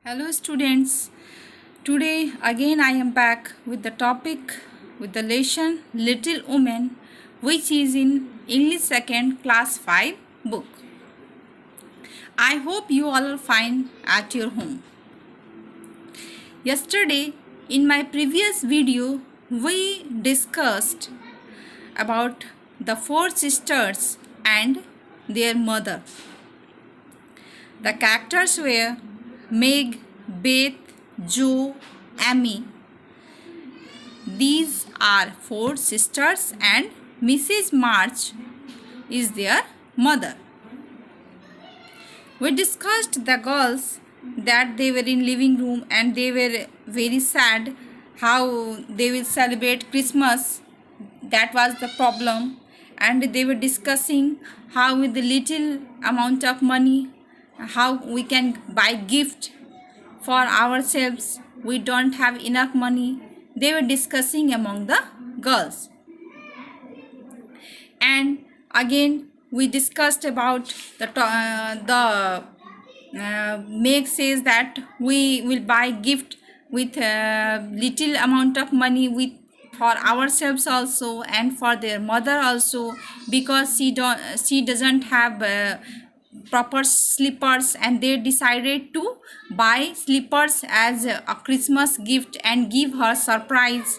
Hello students. Today again I am back with the topic with the lesson Little Women, which is in English 2nd class 5 book. I hope you all are fine at your home. Yesterday in my previous video we discussed about the four sisters and their mother. The characters were Meg, Beth, Jo, Amy. These are four sisters and Mrs. March is their mother. We discussed the girls that they were in living room and they were very sad how they will celebrate Christmas. That was the problem, and they were discussing how with the little amount of money how we can buy gift for ourselves. We don't have enough money. They were discussing among the girls. And again we discussed about Meg says that we will buy gift with little amount of money with for ourselves also and for their mother also, because she doesn't have proper slippers, and they decided to buy slippers as a Christmas gift and give her surprise.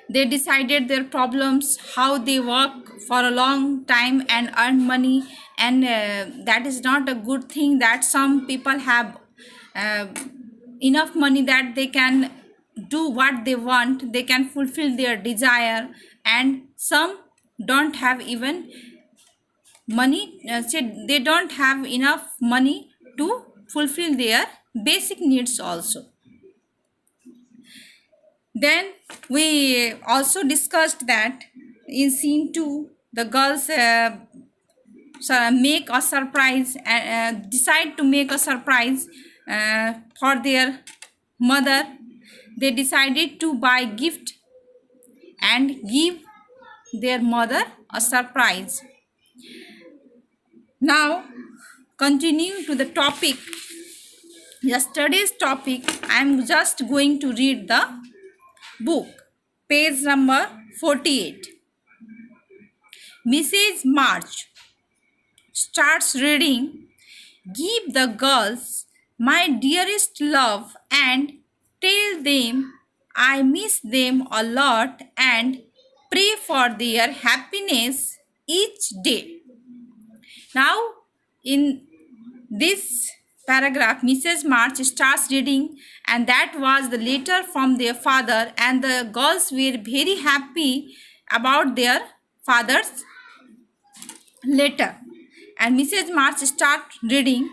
They decided their problems, how they work for a long time and earn money, and that is not a good thing that some people have uh, enough money that they can do what they want, they can fulfill their desire, and some don't have even money, they don't have enough money to fulfill their basic needs also. Then we also discussed that in scene 2 the girls make a surprise, decide to make a surprise for their mother. They decided to buy gift and give their mother a surprise. Now continuing to the topic, yesterday's topic, I am just going to read the book, page number 48. Mrs. March starts reading, "Give the girls my dearest love and tell them I miss them a lot and pray for their happiness each day." Now, in this paragraph, Mrs. March starts reading, and that was the letter from their father, and the girls were very happy about their father's letter. And Mrs. March starts reading,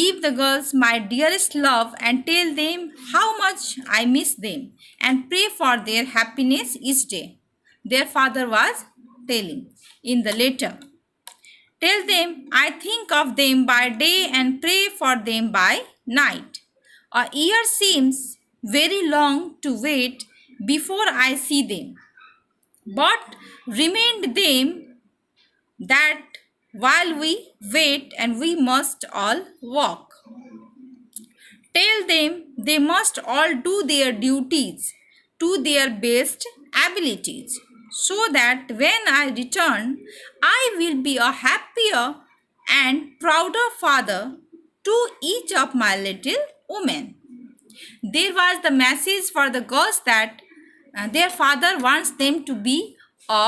"Give the girls my dearest love and tell them how much I miss them and pray for their happiness each day." Their father was telling in the letter, "Tell them I think of them by day and pray for them by night. A year seems very long to wait before I see them, but remind them that while we wait and we must all walk. Tell them they must all do their duties to their best abilities, so that when I return, I will be a happier and prouder father to each of my little women." There was the message for the girls that their father wants them to be a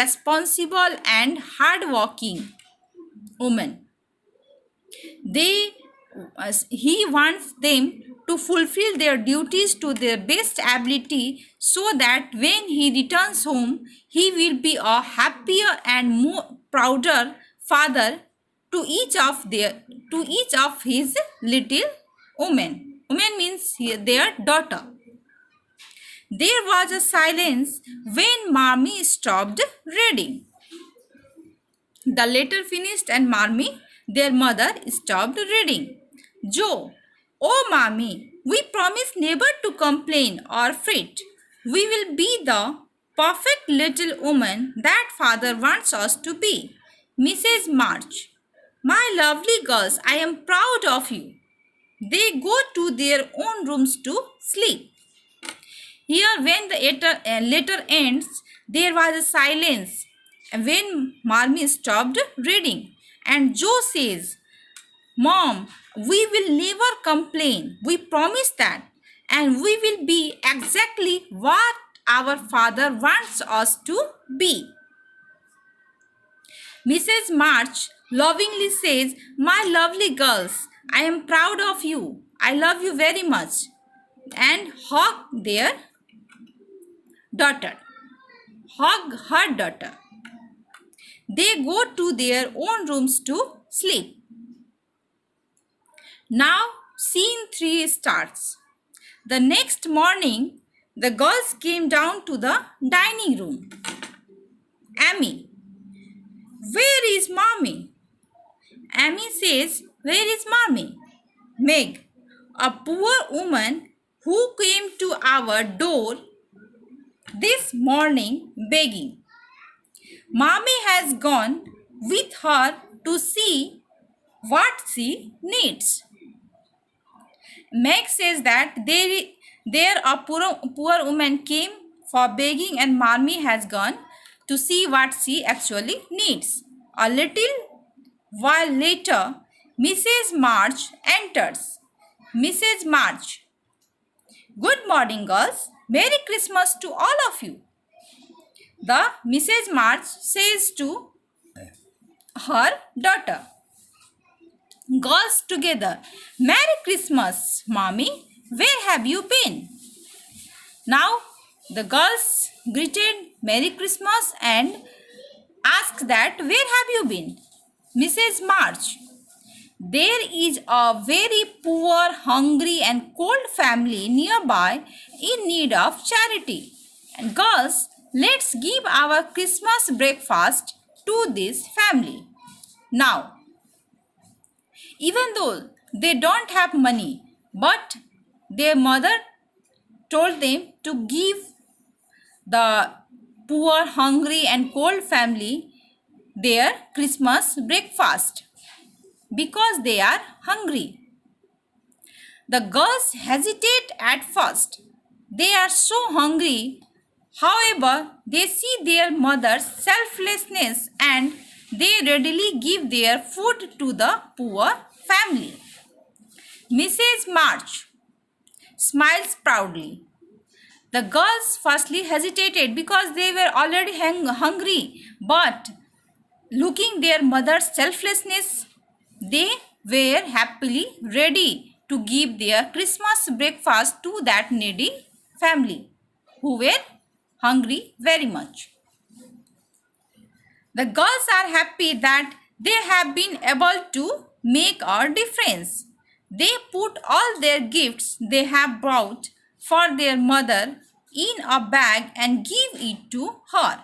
responsible and hardworking woman. He wants them to fulfill their duties to their best ability, so that when he returns home he will be a happier and more prouder father to each of his little women. Women means their daughter. There was a silence when Marmee stopped reading. The letter finished and Marmee, their mother, stopped reading. "Jo, oh Marmee, we promise never to complain or fret. We will be the perfect little woman that father wants us to be. Mrs. March, my lovely girls, I am proud of you. They go to their own rooms to sleep. Here, when the letter ends, there was a silence when Marmee stopped reading. And Joe says, Mom, we will never complain. We promise that. And we will be exactly what our father wants us to be. Mrs. March lovingly says, My lovely girls, I am proud of you. I love you very much. And hug their daughter. Hug her daughter. They go to their own rooms to sleep. Now, scene 3 starts. The next morning, the girls came down to the dining room. Amy, where is Mommy? Amy says, Where is Mommy? Meg, a poor woman who came to our door this morning begging. Mommy has gone with her to see what she needs. Meg says that there a poor woman came for begging and Mommy has gone to see what she actually needs. A little while later, Mrs. March enters. Mrs. March, good morning, girls. Merry Christmas to all of you. The Mrs. March says to her daughter. Girls together, Merry Christmas, Mommy. Where have you been? Now, the girls greeted Merry Christmas and asked that, Where have you been? Mrs. March, there is a very poor, hungry and cold family nearby in need of charity. And girls, let's give our Christmas breakfast to this family. Now, even though they don't have money, but their mother told them to give the poor, hungry and cold family their Christmas breakfast because they are hungry. The girls hesitate at first. They are so hungry. However, they see their mother's selflessness and they readily give their food to the poor family. Mrs. March smiles proudly. The girls firstly hesitated because they were already hungry, but looking their mother's selflessness, they were happily ready to give their Christmas breakfast to that needy family who were hungry very much. The girls are happy that they have been able to make a difference. They put all their gifts they have brought for their mother in a bag and give it to her.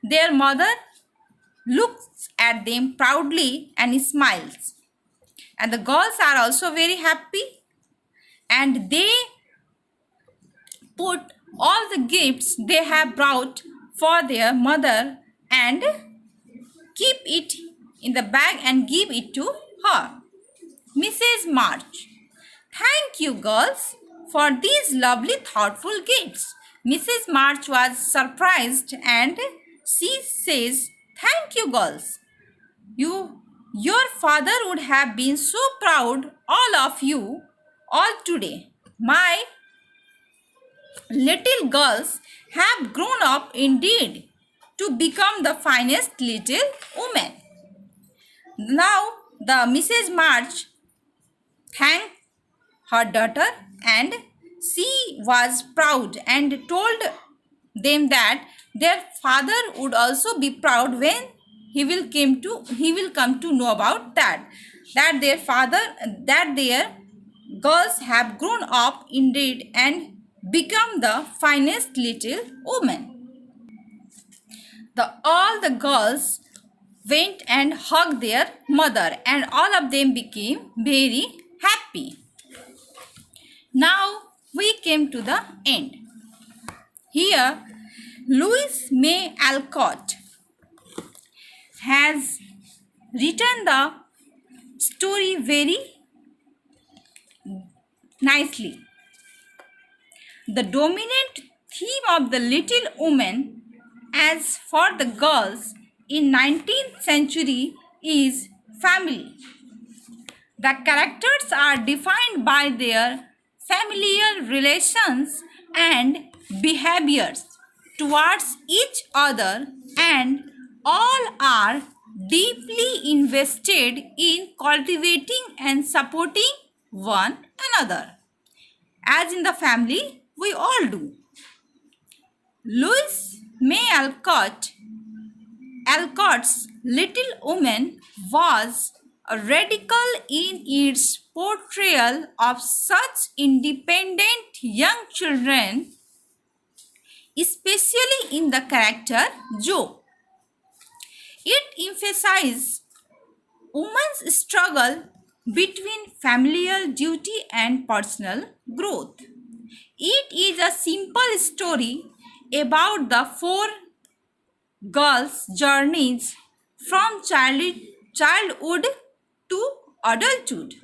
Their mother looks at them proudly and smiles. And the girls are also very happy and they put all the gifts they have brought for their mother and keep it in the bag and give it to her. Mrs. March, thank you girls for these lovely thoughtful gifts. Mrs. March was surprised and she says, thank you girls. Your father would have been so proud all of you all today. My little girls have grown up indeed to become the finest little women. Now the Mrs. March thanked her daughter and she was proud and told them that their father would also be proud when he will come to know about that their girls have grown up indeed and become the finest little women. All the girls went and hugged their mother and all of them became very happy. Now we came to the end. Here Louise May Alcott has written the story very nicely. The dominant theme of the Little Women, as for the girls in 19th century, is family. The characters are defined by their familial relations and behaviors towards each other, and all are deeply invested in cultivating and supporting one another. As in the family, we all do. Louis May Alcott's Little Women was radical in its portrayal of such independent young children, especially in the character Jo. It emphasized women's struggle between familial duty and personal growth. It is a simple story about the four girls' journeys from childhood to adulthood.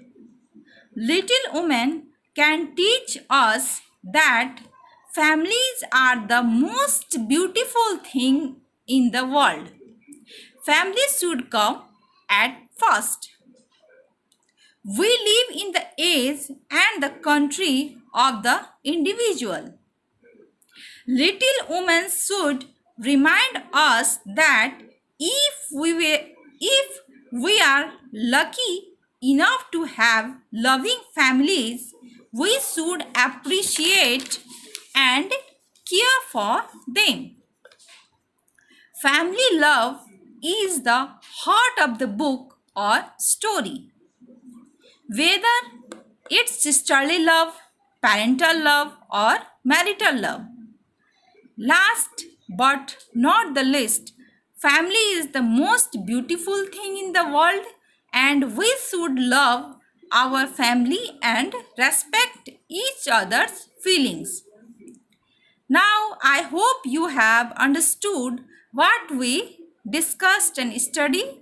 Little Women can teach us that families are the most beautiful thing in the world. Families should come at first. We live in the age and the country of the individual. Little Women should remind us that if we are lucky enough to have loving families, we should appreciate and care for them. Family love is the heart of the book or story. Whether it's sisterly love, parental love, or marital love. Last but not the least, family is the most beautiful thing in the world, and we should love our family and respect each other's feelings. Now, I hope you have understood what we discussed and studied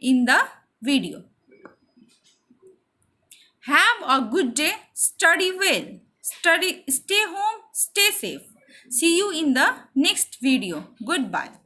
in the video. Have a good day. Study well. Stay home. Stay safe. See you in the next video. Goodbye.